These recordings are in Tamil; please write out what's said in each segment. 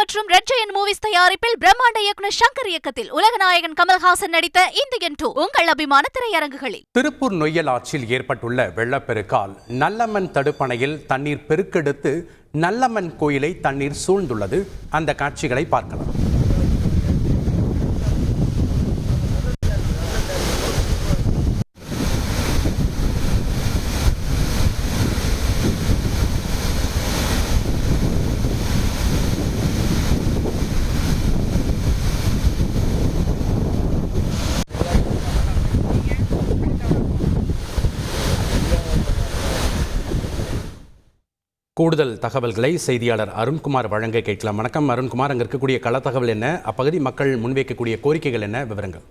மற்றும் ரெட் ஜெயண்ட் மூவிஸ் தயாரிப்பில் பிரம்மாண்ட இயக்குனர் சங்கர் இயக்கத்தில் உலகநாயகன் கமல்ஹாசன் நடித்த இந்தியன் 2 உங்கள் அபிமான திரையரங்குகளில். திருப்பூர் நொய்யல் ஆற்றில் ஏற்பட்டுள்ள வெள்ளப்பெருக்கால் நல்லம்மன் தடுப்பணையில் தண்ணீர் பெருக்கெடுத்து நல்லம்மன் கோயிலை தண்ணீர் சூழ்ந்துள்ளது. அந்த காட்சிகளை பார்க்கலாம். கூடுதல் தகவல்களை செய்தியாளர் அருண்குமார் வழங்க கேட்கலாம். வணக்கம் அருண்குமார், அங்கே இருக்கக்கூடிய கள தகவல் என்ன? அப்பகுதி மக்கள் முன்வைக்கக்கூடிய கோரிக்கைகள் என்ன? விவரங்கள்.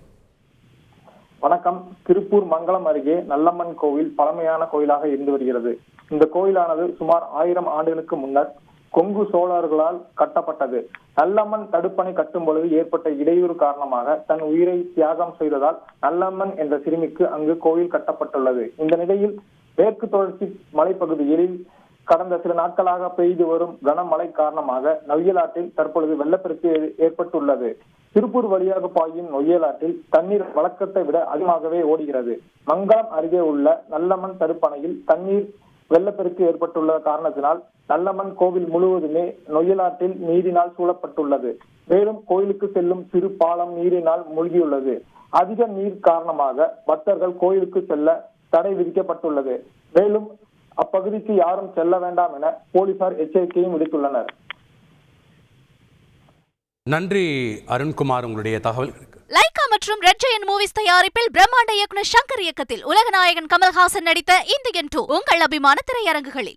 வணக்கம். திருப்பூர் மங்கலம் அருகே நல்லம்மன் கோவில் பழமையான கோயிலாக இருந்து வருகிறது. இந்த கோயிலானது சுமார் 1000 ஆண்டுகளுக்கு முன்னர் கொங்கு சோழர்களால் கட்டப்பட்டது. நல்லம்மன் தடுப்பணை கட்டும் பொழுது ஏற்பட்ட இடையூறு காரணமாக தன் உயிரை தியாகம் செய்ததால் நல்லம்மன் என்ற சிறுமிக்கு அங்கு கோயில் கட்டப்பட்டுள்ளது. இந்த நிலையில் மேற்கு தொடர்ச்சி மலைப்பகுதியில் கடந்த சில நாட்களாக பெய்து வரும் கனமழை காரணமாக நொய்யலாற்றில் தற்பொழுது வெள்ளப்பெருக்கு ஏற்பட்டுள்ளது. திருப்பூர் வழியாக பாயும் நொய்யலாற்றில் தண்ணீர் வழக்கத்தை விட அதிகமாகவே ஓடுகிறது. மங்கலம் அருகே உள்ள நல்லம்மன் தடுப்பணையில் தண்ணீர் வெள்ளப்பெருக்கு ஏற்பட்டுள்ள காரணத்தினால் நல்லம்மன் கோவில் முழுவதுமே நொய்யலாற்றில் நீரினால் சூழப்பட்டுள்ளது. மேலும் கோயிலுக்கு செல்லும் சிறு பாலம் நீரினால் மூழ்கியுள்ளது. அதிக நீர் காரணமாக பக்தர்கள் கோயிலுக்கு செல்ல தடை விதிக்கப்பட்டுள்ளது. மேலும் அப்பகுதிக்கு யாரும் செல்ல வேண்டாம் என போலீசார் எச்சரிக்கையும் விடுத்துள்ளனர். நன்றி அருண்குமார், உங்களுடைய தகவல். லைகா மற்றும் ரெட் ஜெயண்ட் மூவிஸ் தயாரிப்பில் பிரம்மாண்ட இயக்குனர் சங்கர் இயக்கத்தில் உலகநாயகன் கமல்ஹாசன் நடித்த இந்தியன் 2 உங்கள் அபிமான திரையரங்குகளில்.